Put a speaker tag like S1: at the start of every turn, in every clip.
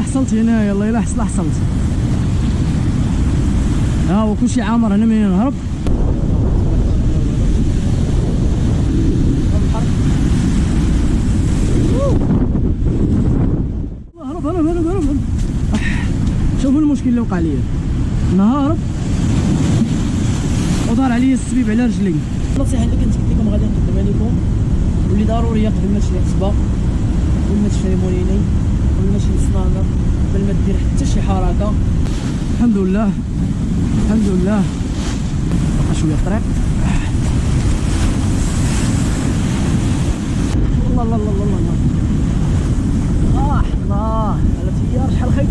S1: حصلت هنايا، الله الا حصلت. ها هو كلشي عامر هنا منين نهرب. هرب. شوفوا المشكل اللي وقع ليا، نهارب ودار عليا السبيب على رجلي. النصيحه اللي كنت قلت لكم غادي نقدمها لكم، واللي ضروريه قبل ما تشري عصبه، قبل ما تشري موليني، قبل ما تشري سنانر، قبل ما دير حتى شي حركه. الحمد لله بقى شويه الطريق. الله على التيار شحال خايب.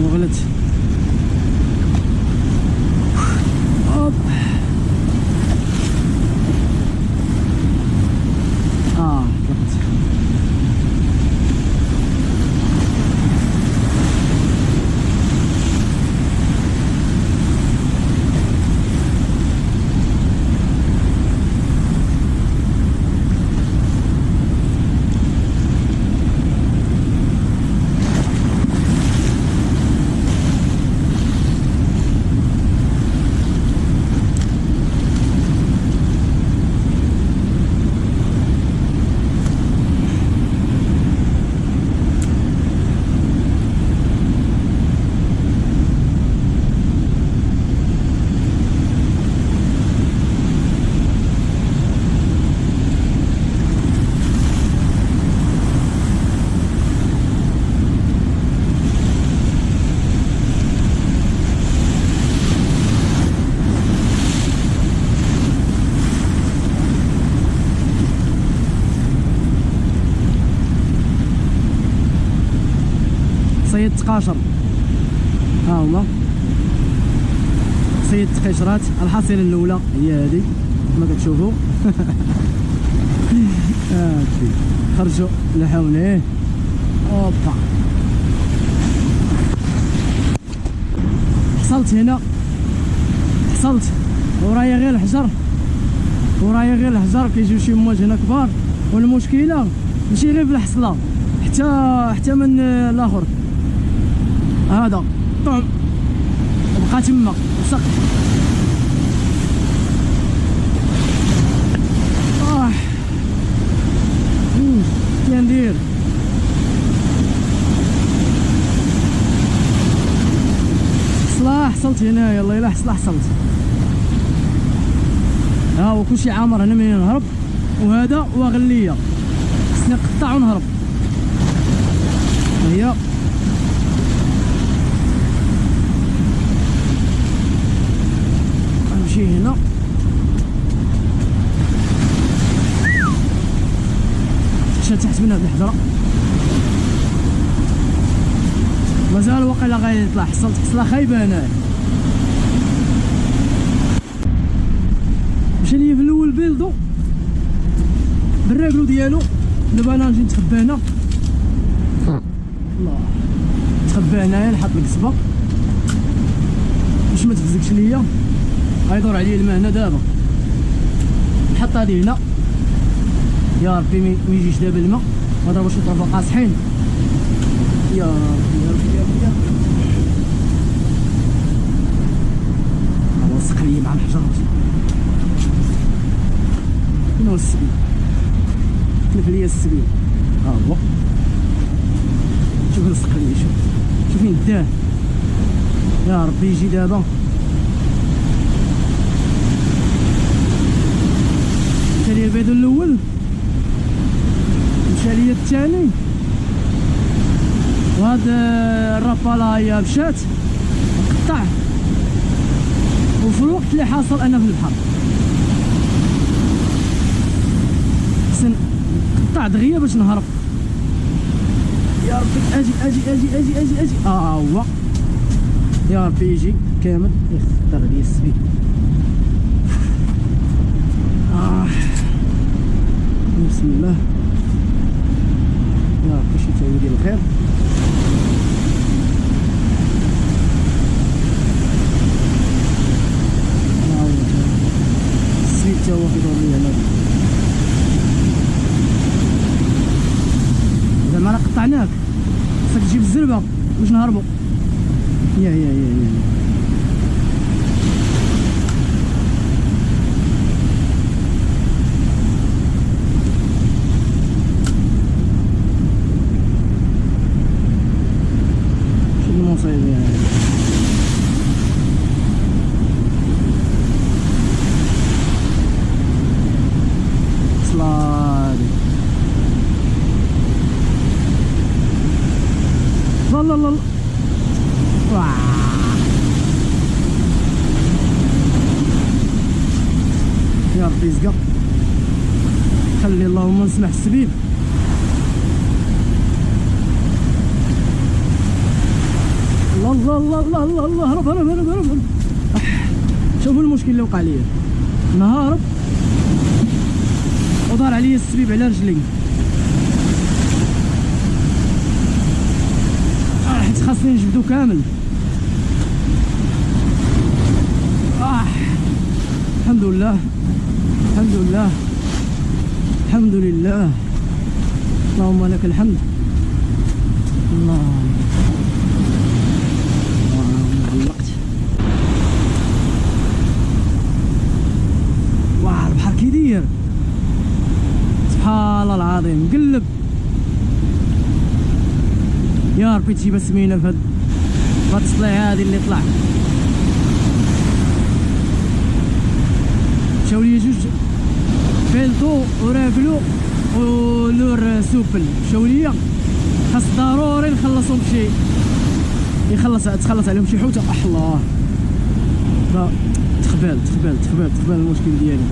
S1: وغلت اوب ضغط. صيد تقاشر، ها هما صيد تقشرات. الحصيله الاولى هي هذه كما كتشوفوا. خرجوا لحاوليه اوبا. حصلت ورايا غير الحجر، كيجيو شي مواج هنا كبار، والمشكله ماشي غير في الحصله، حتى من الاخر هذا طعم وبقى تما وسق. كندير حصلت هنايا، الله الا حصلت. ها هو كلشي عامر هنا منين نهرب، وهذا واغليه خصني نقطع ونهرب. هي نمشي هنا تحت من هاد الحجره، مازال واقيلا غادي يطلع. حصلت حصله خايبه هنايا. مشى ليا في الاول بيلدو بالراكلو ديالو، دابا انا نجي نتخبى هنا. الله نتخبى هنايا نحط القصبه باش ما تفزكش ليا. غيدور عليا الماء هنا دابا، نحط هادي هنا. يا ربي ما يجيش دابا الماء، ما ضربوش يطرفوا قاصحين. يا ربي وسق ليا مع الحجر. فين هو السبيل؟ تلف ليا السبيل، ها هو. شوف لصق ليا، شوف فين داه. يا ربي يجي دابا. مشى ليا البيض الاول، مشى ليا الثاني، وهاد الراباله هي مشات قطع. وفي الوقت اللي حاصل انا في البحر، نقطع دغيا باش نهرب. يا ربي اجي اجي اجي اجي اجي اجي هو يا ربي يجي كامل يخطر لي السبيل. بسم الله يا ربي شي تاوي ديال الخير. السبيل تا هو كيدور لي هنا زعما راه قطعناك خصك تجيب الزربه باش نهربو. يا شنو المصايب يعني. صلادي الله الله الله يا ربي زقا خلي اللهم نسمح السبيل. الله الله الله الله الله هرب هرب هرب هرب. شوفوا المشكل اللي وقع لي، نهارب ودار عليا السبيب على رجلي حيت خاصني نجبدو كامل. الحمد لله الحمد لله الحمد لله اللهم لك الحمد. الله علقت. واه البحر كي داير سبحان الله العظيم مقلب. يا ربي تجيب سمينه في هاد الصليع هادي اللي طلع. مشاو لي جوج بيلتو وراكلو ولور سوبل مشاو ليا، خاص ضروري نخلصهم بشي تخلص عليهم شي حوته. الله تخبال المشكل ديالي.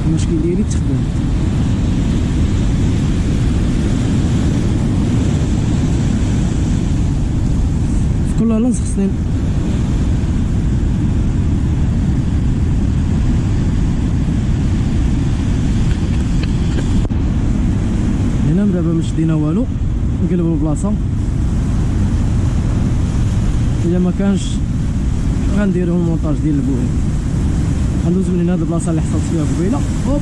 S1: المشكل ديالي تخبال. في كل لنص خصني هنا دابا ما شدينا والو، نقلبو البلاصه. الا ما كانش غنديرو المونتاج ديال البوهي. غندوز من هاد البلاصه اللي حصلت فيها قبيله. هوب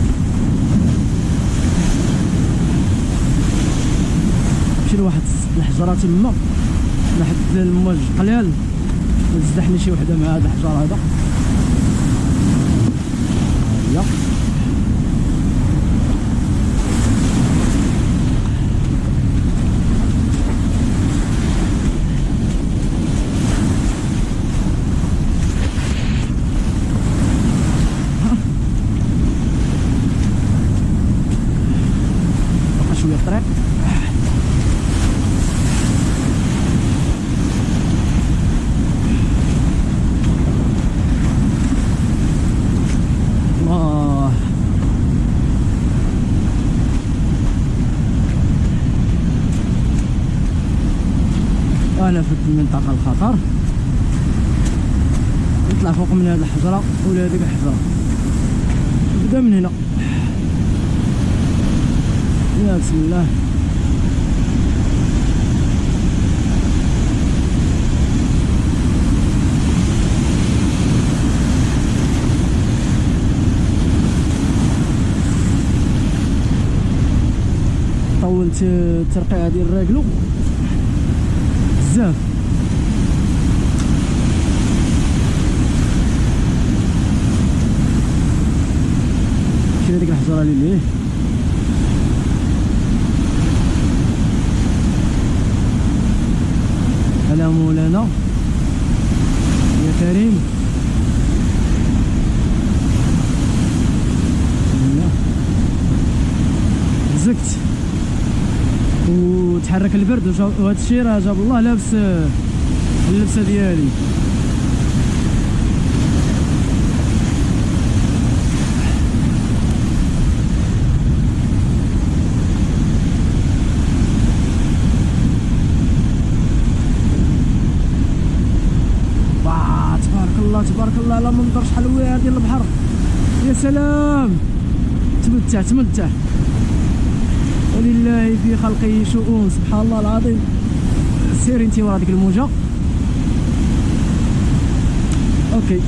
S1: مشي لواحد الحجره تما واحد الموج قلال، زدحني شي وحده مع هاد الحجر هذا. يلا شويه الطريق. الله انا في المنطقه الخطر، نطلع فوق من هذه الحجره ولا هذيك الحجره، نبدا من هنا. يا بسم الله. طولت الترقيعه ديال الراكلو بزاف. شري ديك الحجره اللي ليه على مولانا يا كريم. زكت وتحرك البرد وهذا الشيء راه جاب الله لابس اللبسه ديالي. تبارك الله على منظر شحال واعر ديال البحر. يا سلام تمتع ولله في خلقه شؤون سبحان الله العظيم. سيري انت ورا ديك الموجه. اوكي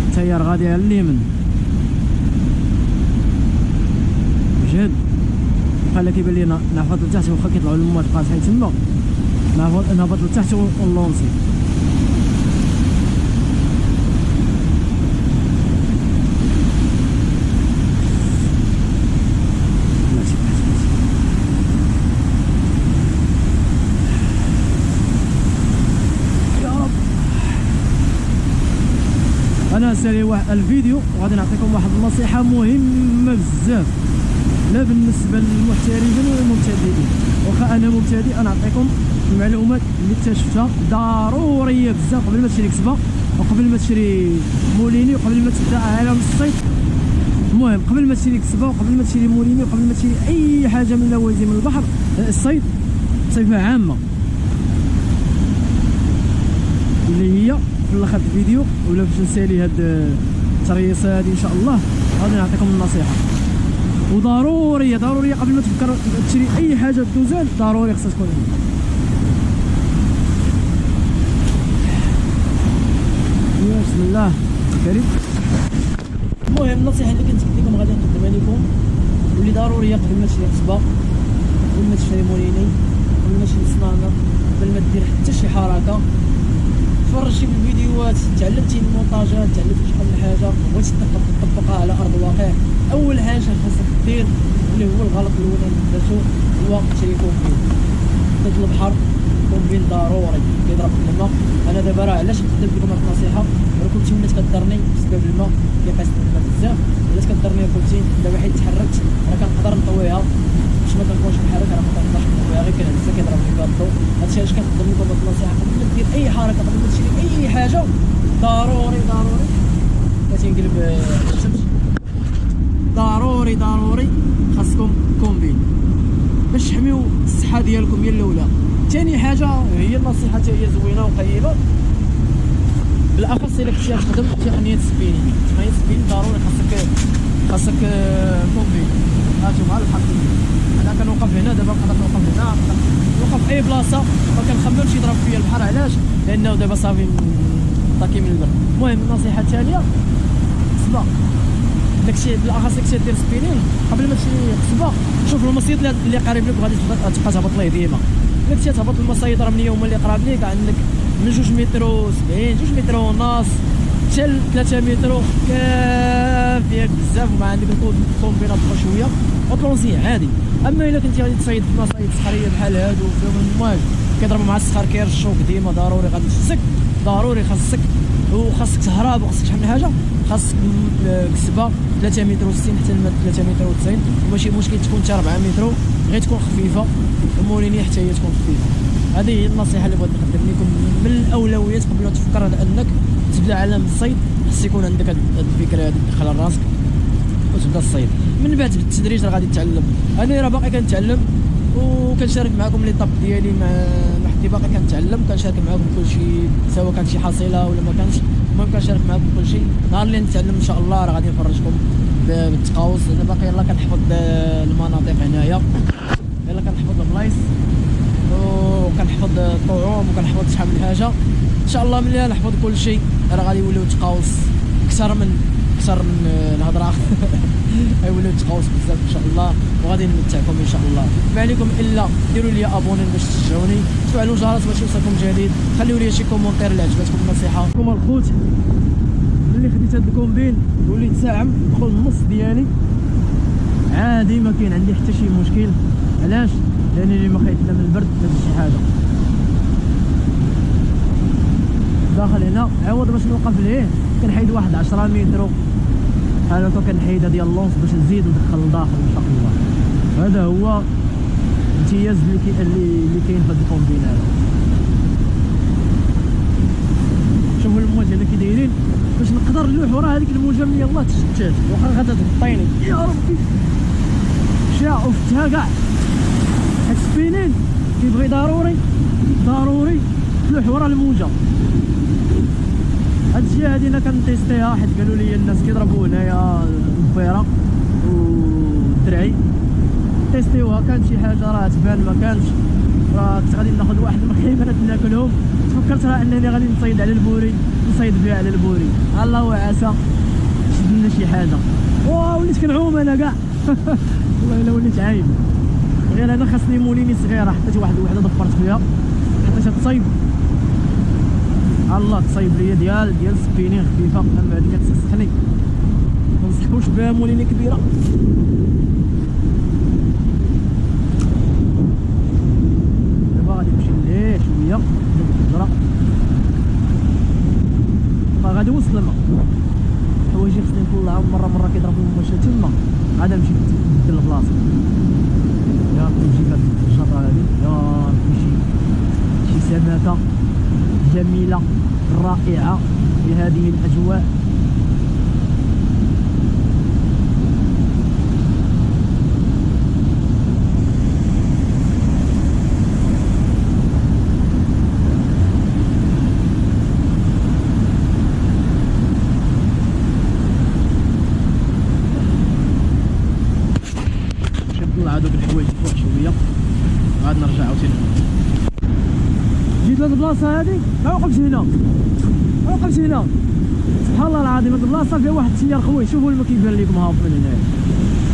S1: التيار غادي على اليمين جد. بحال كيبان لي نهبط لتحت واخا كيطلعوا الموج قاصحين تما نهبط لتحت ونلونسي. انا سالي واحد الفيديو وغادي نعطيكم واحد النصيحه مهمه بزاف، لا بالنسبه للمحترفين والمبتدئين. واخا انا مبتدئ انا نعطيكم المعلومات اللي اكتشفتها ضروريه بزاف قبل ما تشري كسبه وقبل ما تشري موليني وقبل ما تبدا عالم الصيد. المهم قبل ما تشري كسبه وقبل ما تشري موليني وقبل ما تشري اي حاجه من لوازم البحر الصيد بصفه عامه، اللي هي في الاخر الفيديو ولا باش نسالي هاد التريصه هادي ان شاء الله غادي نعطيكم النصيحه. وضروريه قبل ما تفكر تشري اي حاجه دوزان ضروري خصها تكون عندك. بسم الله كريم. المهم النصيحه اللي كنت قلت لكم غادي نقدمها لكم واللي ضروريه قبل ما تشري قصبه، قبل ما تشري موليني، قبل ما تشري صنانه، قبل ما دير حتى شي حركه تفرجتي في الفيديوهات، تعلمتي المونتاجات، تعلمتي شحال من حاجه بغيتي تطبقها على ارض الواقع. اول حاجه خاصك دير اللي هو الغلط الاولاني درتو هو تشري كومبين ضد البحر. كومبين ضروري كيضرب في الماء. انا دابا راه علاش نقدم لكم هاد النصيحه، راه كنتي ولات كضرني بسبب الماء اللي قاس الماء بزاف، ولات كضرني كنتي دابا حيت تحركت راه كنقدر نطويها باش ما كنكونش بحالك، راه ما كنقدرش نطويها غير كنهزها كيضرب لي كارطو. هادشي علاش كنقدم لكم هاد النصيحه قبل ما دير اي حركه، قبل ما تشري اي حاجه ضروري كتنقلب الشمس ضروري خاصكم كومبين باش تحميو الصحه ديالكم هي الاولى. ثاني حاجه هي النصيحه حتى هي زوينه وقيمه، بالاخص الا كنتي تخدم تقنيه سبينين. تقنيه سبينين ضروري خاصك كومبين. هانتوما الحق انا كنوقف هنا دابا، نقدر نوقف هنا، نوقف في اي بلاصه ما كنخممش يضرب فيا البحر. علاش؟ لانه دابا صافي طاكي من البر. المهم النصيحه الثانيه قصبه، داكشي بالاخص داكشي دير سبينين قبل ما تشري قصبه. شوف المصيد اللي قريب لك وغادي تبقى تهبط ليه ديما. الا كنتي تهبط المصايد راه من هما اللي قراب ليك عندك من 2 متر و70 2 متر ونص حتى 3 متر كافيك بزاف، وما عندك الكومبينات شويه وطلونسي عادي. اما الا كنتي غادي تصيد في مصايد صخريه بحال هادو فيهم المواج كيضربوا مع الصخر كيرشوك ديما، ضروري غادي تشسك، ضروري خاصك تهرب وخاصك شحال من حاجه. خاصك كسبه 3 متر و60 حتى 3 متر و90، وماشي مشكل تكون حتى 4 متر غير تكون خفيفه، وموليني حتى هي تكون خفيفه. هذه هي النصيحه اللي بغيت نقدم لكم. من الاولويات قبل ما تفكر على انك تبدا عالم الصيد خص يكون عندك هذه الفكره هذه تدخلها لراسك وتبدا الصيد. من بعد بالتدريج راه غادي تتعلم. انا راه باقي كنتعلم وكنشارك معكم لي طاب ديالي مع حدي، باقي كنتعلم كنشارك معكم كلشي سواء كانت شي حصيله ولا ما كانش. المهم كنشارك معكم كلشي. نهار اللي نتعلم ان شاء الله راه غادي نفرجكم بالتقاوس. انا باقي يلاه كنحفظ المناطق هنايا، يلاه كنحفظ البلايص وكنحفظ الطعوم وكنحفظ شحال من حاجه. ان شاء الله ملي نحفظ كلشي راه غادي يوليو تقاوس اكثر من الهضره غيوليو تقاوس بزاف ان شاء الله، وغادي نمتعكم ان شاء الله. ما عليكم الا ديروا لي ابوني باش تشجعوني، تفعلوا الجرس باش يوصلكم جديد، خليوا لي شي كومونتير اللي عجبتكم النصيحه. كم الخوت ملي خديت هاد الكومبين وليت ساعم دخل النص ديالي عادي، ما كاين عندي حتى شي مشكل. علاش؟ لانني ما خايف لا من البرد لا من شي حاجه. داخل هنا عوض باش نوقف ليه كنحيد واحد 10 متر بحال هكا كنحيدها ديال اللونس باش نزيد ندخل لداخل ان شاء الله. هذا هو الامتياز اللي كاين في هذا الكومبين هذا. شوفوا الموج هنا كي دايرين باش نقدر نلوح ورا هذيك الموجه من يلاه تشتات واخا غادا تغطيني يا ربي شا وفتها كاع. هاد السبينين كيبغي ضروري تلوح ورا الموجه. هاد الشيء هادي انا كنتيستيها حيت قالوا لي الناس كيضربوا هنايا البيره والدرعي تيستيوها. كانت شي حاجه راه تبان ما كانش، راه كنت غادي ناخذ واحد المخيمات ناكلهم، تفكرت راه انني غادي نصيد على البوري، نصيد بها على البوري. الله وعسى شد لنا شي حاجه. وليت كنعوم انا كاع والله الا وليت عايم. غير انا خاصني موليني صغيره، حطيت واحد الوحده دبرت فيها، حطيتها تصيب الله تصيب ليا ديال سبينين خفيفه. اما هذه كتسخني ما نصحوش بها موليني كبيره. دابا غادي نمشي ليه شويه ديك الهجره، غادي نوصل الماء. حوايجي خصني نطلعهم مره كيضربوا المشا تما، عاد نمشي نبدل البلاصه. يا ربي نجي في هاد الجره هادي، يا ربي شي سمكه جميله رائعه في هذه الاجواء. هادوك الحوايج فوق شويه عاد نرجع عاوتاني. جيت لهاد البلاصه هادي ما وقفت هنا، سبحان الله العظيم. هاد البلاصه فيها واحد التيار خوي، شوفوا الماء كيبان لكم هابط من هنايا.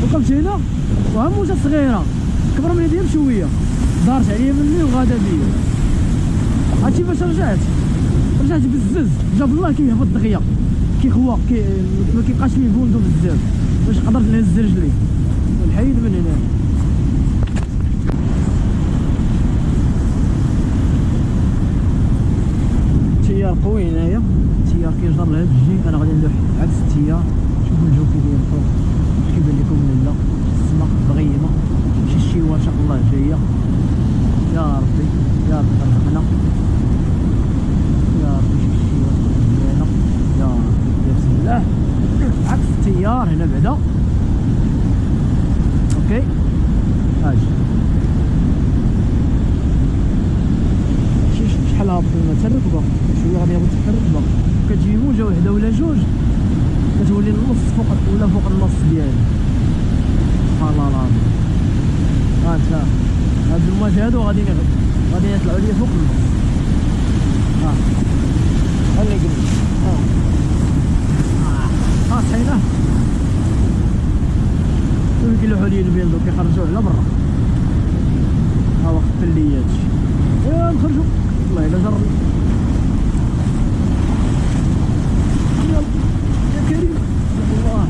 S1: وقفت هنا وها موجه صغيره كبر من يديا بشويه، دارت عليا مني وغادا بيا. هادشي فاش رجعت بزز، جاب الله كيهبط دغيا كيخوى ما كيبقاش ليه بوندو بزاف باش قدرت نهز رجلي ونحيد من هنا. التيار قوي هنايا، التيار كيجر لهاد الجهه. انا غادي نلوح عكس التيار. شوفوا الجو كي داير فوق، كيبان لكم من لا السماء مغيمه، شي الشيوه ان شاء الله جايه. يا ربي رزقنا، يا ربي شوف الشيوه مزيانه، يا ربي بسم الله. عكس التيار هنا بعدا اوكي. اجي شحال هابط الماء حتى الركبه، شويه غادي يهبط حتى الركبه. كتجي موجه وحده ولا جوج كتولي النص فوق ولا فوق النص ديالي. سبحان الله العظيم. انت هاد الماء هادو غادي يطلعوا لي فوق النص. خلي يقلب. صحينا شوف كيلوحوا لي البيض وكيخرجوه على برا. ها هو خف لي هادشي. ايوا نخرجوا والله الا جربنا. يا كريم الله.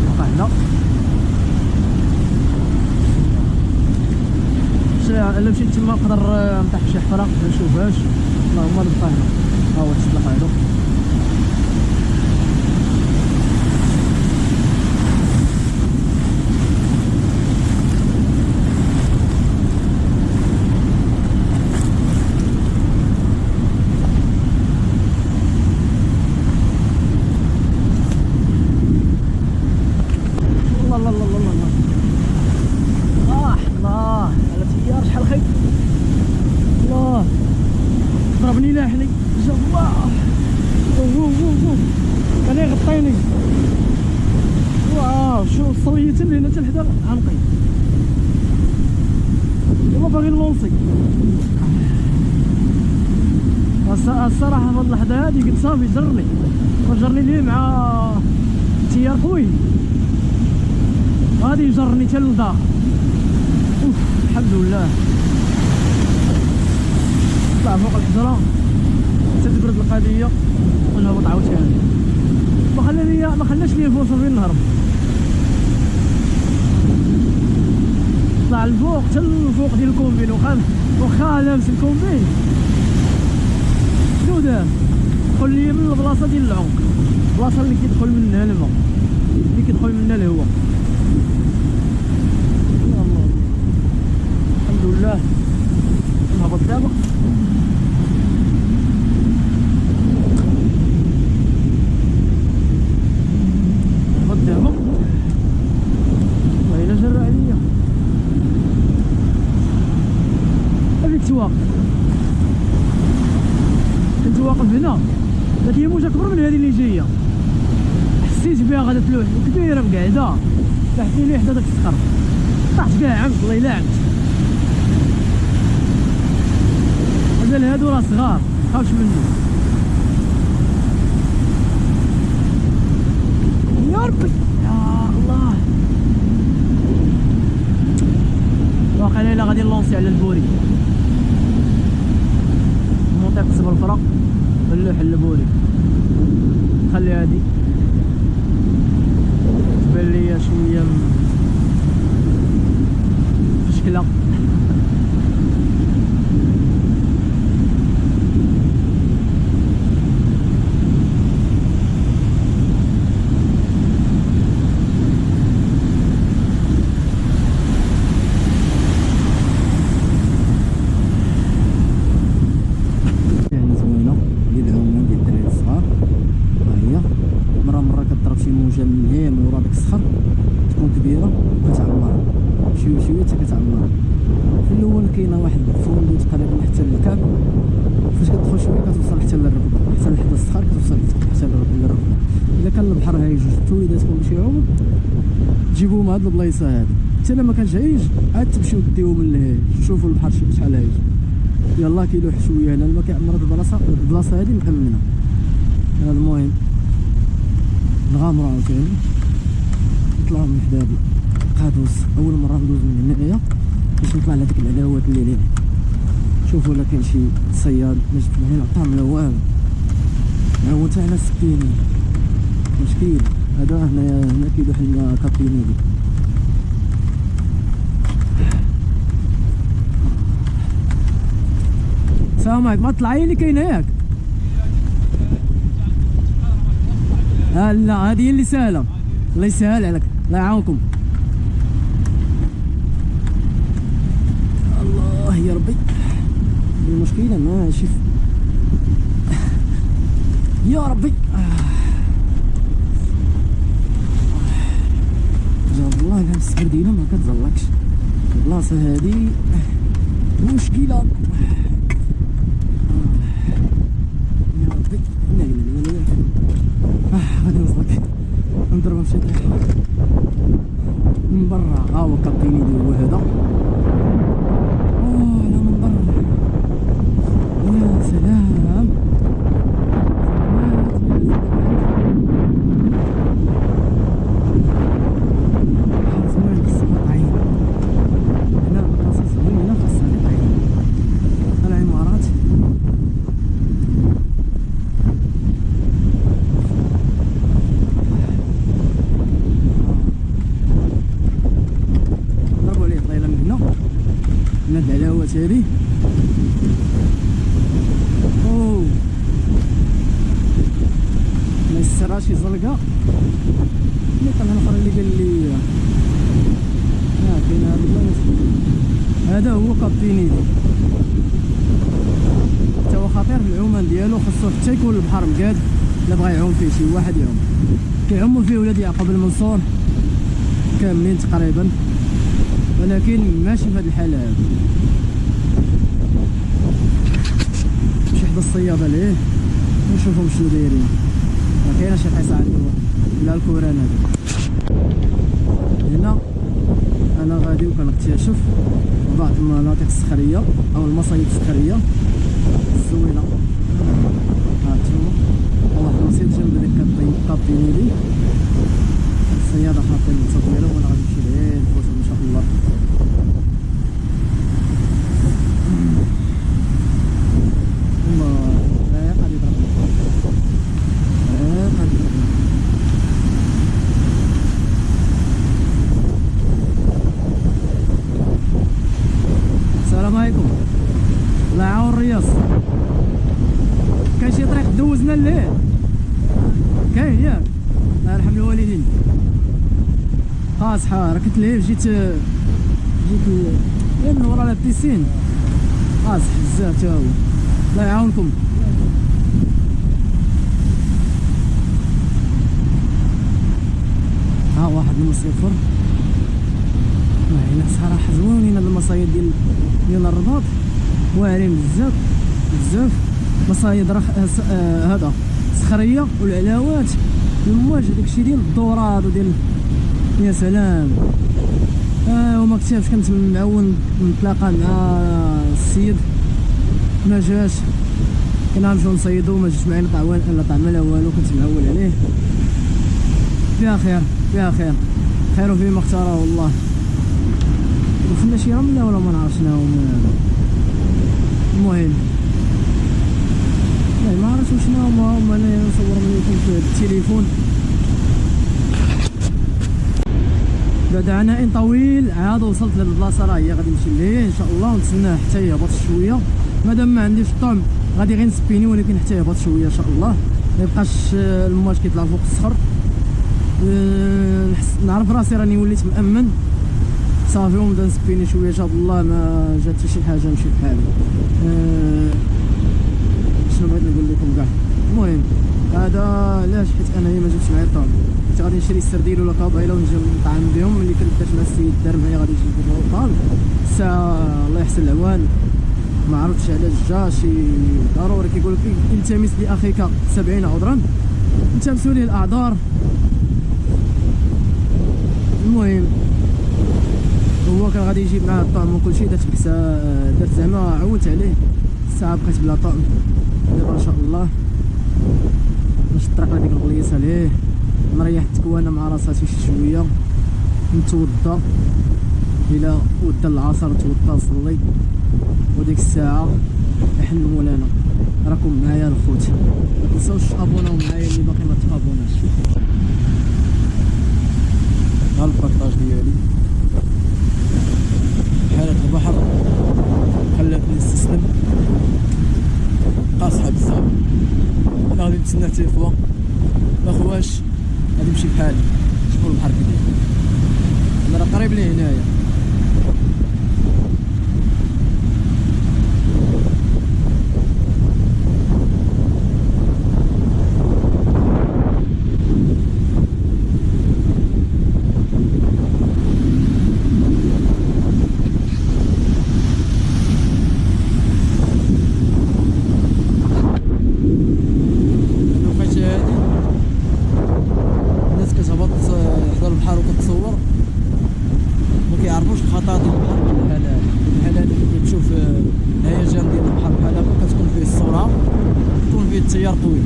S1: وقعنا الا مشيت تما نقدر نطيح شي حفره ما نشوفهاش. اللهم نبقى هنا. ها هو السلاح هذا. ضربني لاحني جا الله. كان يغطيني. واو شوف صريت من هنا حتى لحدا عنقي. والله باغي نلونسي. الصراحه في هاد اللحظه هادي قلت صافي جرني ليه مع تيار قوي غادي يجرني حتى للدار. الحمد لله. طلع فوق الحجره حتى تبرد القضيه ونهبط عاوتاني. ما خلاش ليا فرصه فين نهرب. طلع الفوق حتى الفوق ديال الكومبين واخا لابس الكومبين شنو دار؟ قول لي من البلاصه ديال العمق، البلاصه اللي كيدخل منها الماء، اللي كيدخل منها الهواء. الله الحمد لله. نهبط دابا. نهبط دابا. والله الا جرى عليا. كنت واقف، كنت واقف هنا، لكن هي موجة أكبر من هذه اللي جاية. حسيت بها غادا تلوح كبيرة مقعدة، طاحت لي حدا داك الصخر، طاحت كاع عمت، والله إلا عمت. مازال هادو راه صغار متخافش منهم. يا ربي يا الله. واقيلا إلا غادي نلونسي على البوري، منطقة سبلفرة اللوح البوري. خلي هادي تبان ليا شوية مشكلة. موجة من هي من ورا داك الصخر تكون كبيرة وكتعمر شوية بشوية حتى كتعمر. في الأول كاينة واحد الفوندو تقريبا حتى للكعب، فاش كتدخل شوية كتوصل حتى للركبة، حتى لحد الصخر كتوصل حتى للركبة. إلا كان البحر هايج وتويداتكم شي عوم تجيبوهم هاد البلايصة هادي، حتى إلا مكانش هايج عاد تمشيو ديوهم من الهايج تشوفوا البحر شحال هايج. يلاه كيلوح شوية هنا الماء كيعمر هاد البلاصة هادي مأمنة. المهم نغامرو عاوتاني نطلعو من حدا قادوس. اول مره ندوز من هنايا باش نطلع لهاديك العلاوات اللي ليه. شوفوا لا كاين شي صياد ما جبت من هنا طعم لا والو، هو تاع على سكيني مشكل. هذا هنا كيلوح لنا كابينيلي. السلام عليكم. ما طلعي لي كاين ياك؟ لا هذه هي اللي سهله. الله يسهل عليك، الله يعاونكم. الله يا ربي. المشكله ماشي يا ربي. جاب الله لا السكر ديالها ما كتزلقش البلاصه هذه مشكله. يا ربي لا لا لا لا. غادي نزلق نضربها بشي طريقه من برا. ها هو كابيني ديال هو هذا. لا من برا. يا سلام. زوين خاصها تعين هنا البلاصه زوينه خاصها تعين. العمارات هاد العلاوات هادي. اوه ما يسرها شي زلقه. اللي طلع الاخر اللي قال لي كاين هاد البلايص. هذا هو كابينيدي، حتى هو خطير في العومان ديالو. خاصو حتى يكون البحر مقاد الا بغا يعوم فيه شي واحد يعوم. كيعوموا فيه ولاد يعقوب المنصور كاملين تقريبا، ولكن ماشي في هذه الحاله هذه. شي حدا الصياده ليه ونشوفهم شنو دايرين. ما كاينه شي حصه عنده لا الكوران هذا. هنا انا غادي وكنكتشف بعض المناطق الصخريه او المصايد الصخريه الزوينه. هانتوما واحد المصيد جنب ديك كابينيلي. الصياده حاطين التصويره وانا غادي نمشي ليه نفوت ان شاء الله. الله غادي يضربني غادي يضربني. السلام عليكم. الله يعاون الرياض. كاين شي طريق دوزنا ليه؟ كاين ياك الله يرحم الوالدين. صحا راه كتلهي جيت من ورا لا بيسين صح بزاف تا هو. الله يعاونكم. ها واحد المصيفر هنا صراحه زوينين هاد المصايد ديال الرباط، واعرين بزاف بزاف. مصايد هذا صخريه والعلاوات والمواج داكشي ديال الدورات وديال يا سلام. وما كتبش كنت معول نتلاقى مع السيد ما جاش، كنا نمشيو نصيدو ما جاش معايا لا طعم لا والو، كنت معول عليه. فيها خير فيها خير، خير فيما اختاره الله. وفينا شي رمله ولا ما نعرف شنو. المهم ما عرفتش شنو هما انا نصور لكم في التليفون. بعد عناء طويل عاد وصلت لهاد البلاصه، راه هي غادي نمشي ليه ان شاء الله ونتسناه حتى يهبط شويه. مادام ما عنديش الطعم غادي غير نسبيني، ولكن حتى يهبط شويه ان شاء الله ما يبقاش المواج كيطلع فوق الصخر. نعرف راسي راني وليت مأمن صافي، ونبدا نسبيني شويه ان شاء الله. ما جات حتى شي حاجه نمشي بحالي. شنو بغيت نقول لكم كاع. المهم هذا علاش حيت انايا ما جبتش معايا الطعم، كنت غادي نشري السردين ولا كابيله ونجي نطعم بهم. ملي كنت درت مع السيد دار معايا غادي يجيب لي الطعم الساعه الله يحسن العوان. ما عرفتش علاش جا شي ضروري كيقول لك التمس لاخيك 70 عذرا، التمسوا لي الاعذار. المهم هو كان غادي يجيب معاه الطعم وكلشي، درت درت زعما عودت عليه الساعه بقيت بلا طعم. دابا ان شاء الله نشد الطريق لهاديك البليصه ليه نريح التكوانه مع راساتي شي شويه، نتوضا الى ودا العصر، نتوضا نصلي، وديك الساعه يحل مولانا. راكم معايا الخوت، ما تنساوش تابوناو معايا اللي باقي ما تابوناش. ها البارطاج ديالي. حالة البحر خلاتني نستسلم، قاصحة بزاف. انا غادي نتسنى حتى اخوة اخواش غادي نمشي بحالي. شوفوا البحر كي داير، انا راه قريب ليه هنايا. التيار طويل،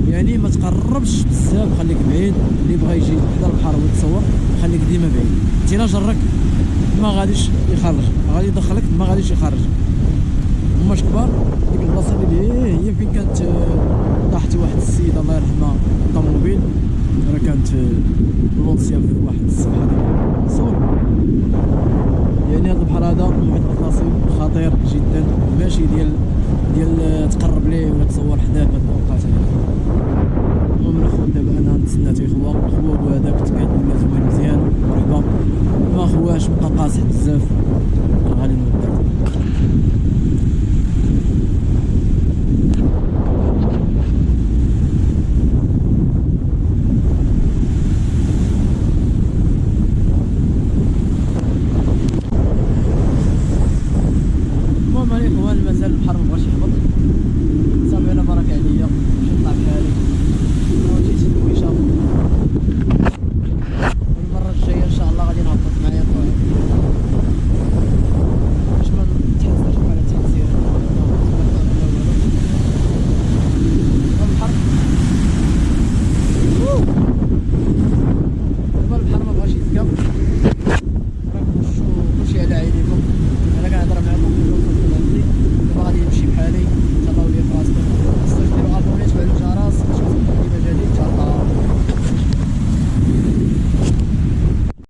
S1: يعني ما تقربش بزاف، خليك بعيد. اللي بغى يجي حدا البحر ويتصور خليك ديما بعيد. انت الا جرك ما غاديش يخرج، غادي يدخلك ما غاديش يخرج. هما كبار. ديك البلاصه اللي هي فين كانت طاحت واحد السيده الله يرحمها الطوموبيل، راه كانت لونسيا في واحد الصبحه ديال الصور. يعني هذا البحر هذا محيط اطلسي خطير جدا، ماشي ديال تقرب ليه ولا تصور حداه في هاد الاوقات هادي.